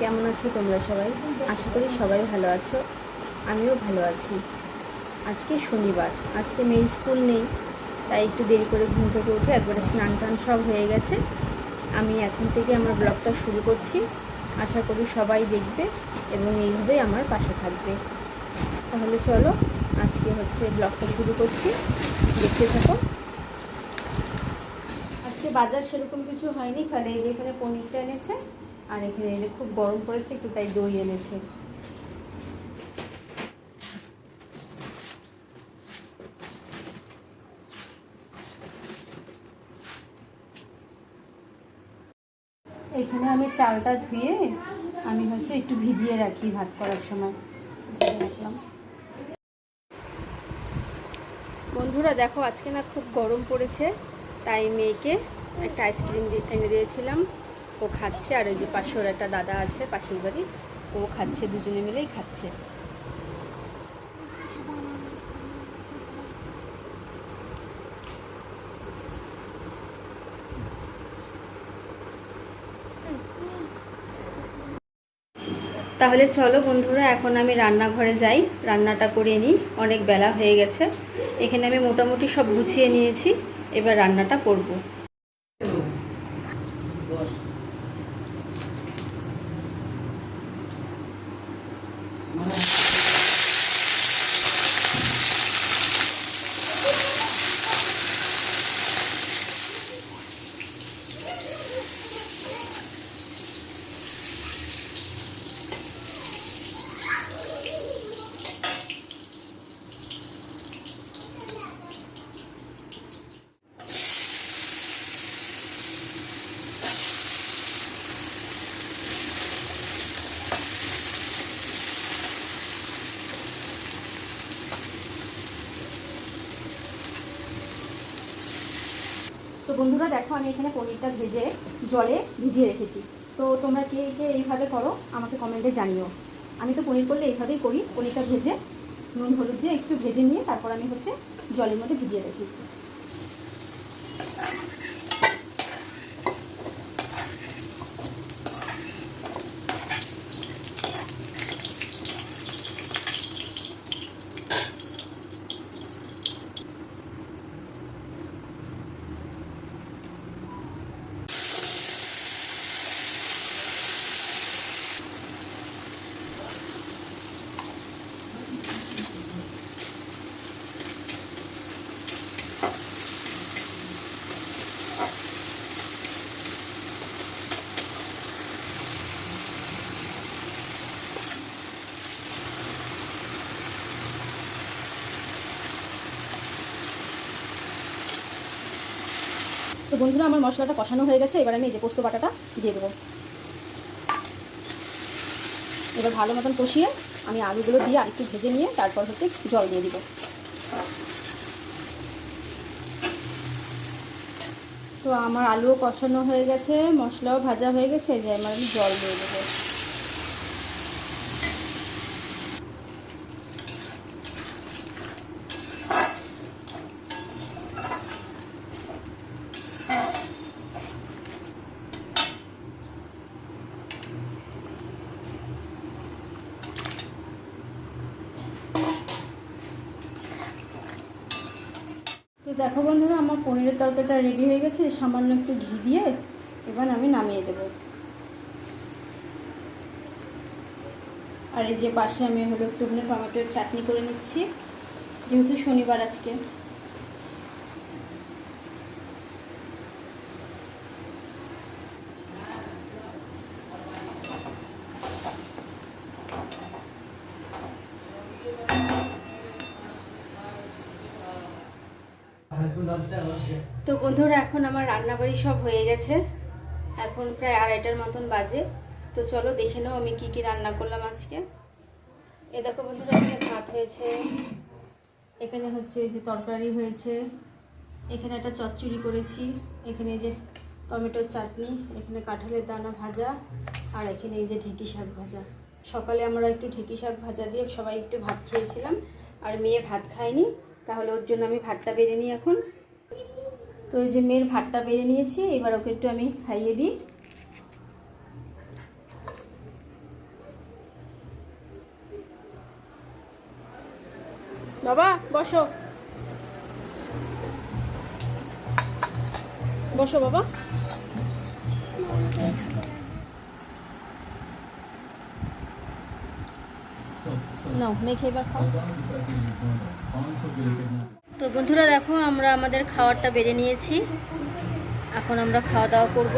কেমন আছো তোমরা সবাই? আশা করি সবাই ভালো আছো, আমিও ভালো আছি। আজকে শনিবার, আজকে মেয়ের স্কুল নেই, তাই একটু দেরি করে ঘুম থেকে উঠে একবারে স্নান টান সব হয়ে গেছে। আমি এখন থেকে আমার ব্লগটা শুরু করছি। আশা করি সবাই দেখবে এবং এইভাবেই আমার পাশে থাকবে। তাহলে চলো আজকে ব্লগটা শুরু করছি, দেখতে থাকো। আজকে বাজার সেরকম কিছু হয়নি, খালি এই যে এখানে পনিরটা এনেছে আর এখানে এই যে খুব গরম পড়েছে একটু, তাই দই এনেছে। এখানে আমি চালটা ধুয়ে আমি একটু ভিজিয়ে রাখি ভাত করার সময়, ধুয়ে রাখলাম। বন্ধুরা দেখো, আজকে না খুব গরম পড়েছে, তাই মেয়েকে একটা আইসক্রিম এনে দিয়েছিলাম, ও খাচ্ছে। আর ওই যে পাশে ওর একটা দাদা আছে পাশের বাড়ি, ও খাচ্ছে, দুজনে মিলেই খাচ্ছে। তাহলে চলো বন্ধুরা, এখন আমি রান্নাঘরে যাই, রান্নাটা করে নিই, অনেক বেলা হয়ে গেছে। এখানে আমি মোটামুটি সব গুছিয়ে নিয়েছি, এবার রান্নাটা করব। তো বন্ধুরা দেখো, আমি এখানে পনিরটা ভেজে জলে ভিজিয়ে রেখেছি। তো তোমরা কে কে এইভাবে করো আমাকে কমেন্টে জানিও। আমি তো পনির করলে এইভাবেই করি, পনিরটা ভেজে নুন হলুদ দিয়ে একটু ভেজে নিয়ে তারপর আমি জলের মধ্যে ভিজিয়ে রাখি। তো বন্ধুরা, আমার মশলাটা কষানো হয়ে গেছে, এবার আমি এই যে পোস্ত বাটাটা দিয়ে দেবো। এবার ভালো মতন কষিয়ে আমি আলুগুলো দিয়ে আরেকটু ভেজে নিয়ে তারপর জল দিয়ে দিব। তো আমার আলুও কষানো হয়ে গেছে, মশলাও ভাজা হয়ে গেছে, যে আমি জল দিয়ে দেবো। তো দেখো বন্ধুরা, আমার পনিরের তরকারিটা রেডি হয়ে গেছে, সামান্য একটু ঘি দিয়ে এবার আমি নামিয়ে দেব। আর এই যে পাশে আমি একটুখানি টমেটোর চাটনি করে নিচ্ছি, যেহেতু শনিবার আজকে। তো বন্ধুরা, এখন আমার রান্নাবাড়ি সব হয়ে গেছে, এখন প্রায় 2:30টার মতন বাজে। তো চলো দেখে নাও আমি কি কি রান্না করলাম আজকে। এ দেখো বন্ধুরা, এখানে ভাত হয়েছে, এখানে এই যে তরকারি হয়েছে, এখানে একটা চচ্চড়ি করেছি, এখানে এই যে টমেটোর চাটনি, এখানে কাঁঠালের দানা ভাজা, আর এখানে এই যে ঢেঁকি শাক ভাজা। সকালে আমরা একটু ঢেঁকি শাক ভাজা দিয়ে সবাই একটু ভাত খেয়েছিলাম, আর মেয়ে ভাত খায়নি, তাহলে ওর জন্য আমি ভাতটা বেড়ে নিই এখন। তো এই যে মেয়ের ভাতটা বেড়ে নিয়েছি, এবার ওকে একটু আমি খাইয়ে দিই। বাবা বসো, বসো বাবা। নাও মেখে এবার খাও। তো বন্ধুরা দেখো, আমরা আমাদের খাবারটা বেড়ে নিয়েছি, এখন আমরা খাওয়া দাওয়া করব।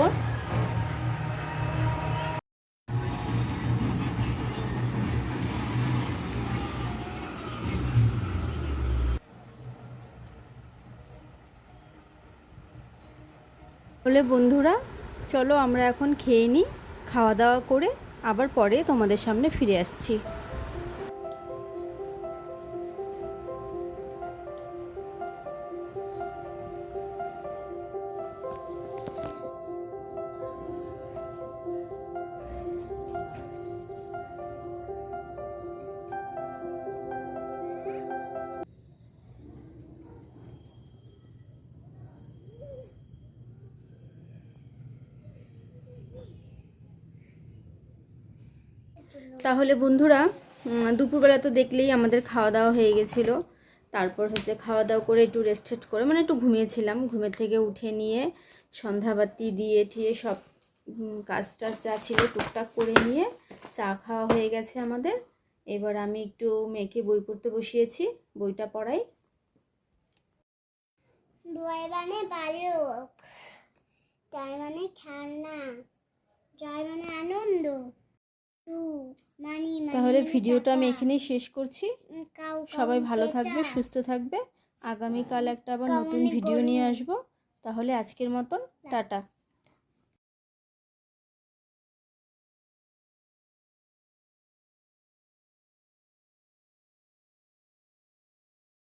বলে বন্ধুরা চলো আমরা এখন খেয়ে নিই, খাওয়া দাওয়া করে আবার পরে তোমাদের সামনে ফিরে আসছি। তাহলে বন্ধুরা দুপুরবেলা তো দেখলেই আমাদের খাওয়া দাওয়া হয়ে গেছিলো। তারপর হচ্ছে খাওয়া দাওয়া করে একটু রেস্টেড করে মানে একটু ঘুমিয়েছিলাম, ঘুমের থেকে উঠে নিয়ে সন্ধ্যাবাতি দিয়ে ঠিয়ে সব কাজ টাজ যা ছিল টুকটাক করে নিয়ে চা খাওয়া হয়ে গেছে আমাদের। এবার আমি একটু মেয়েকে বই পড়তে বসিয়েছি, বইটা পড়াই। বই মানে বালক, জয় মানে খেলনা, জয় মানে আনন্দ। তাহলে ভিডিওটা আমি এখানেই শেষ করছি। সবাই ভালো থাকবে, সুস্থ থাকবে। আগামীকাল একটা আবার নতুন ভিডিও নিয়ে আসবো। তাহলে আজকের মতন টাটা।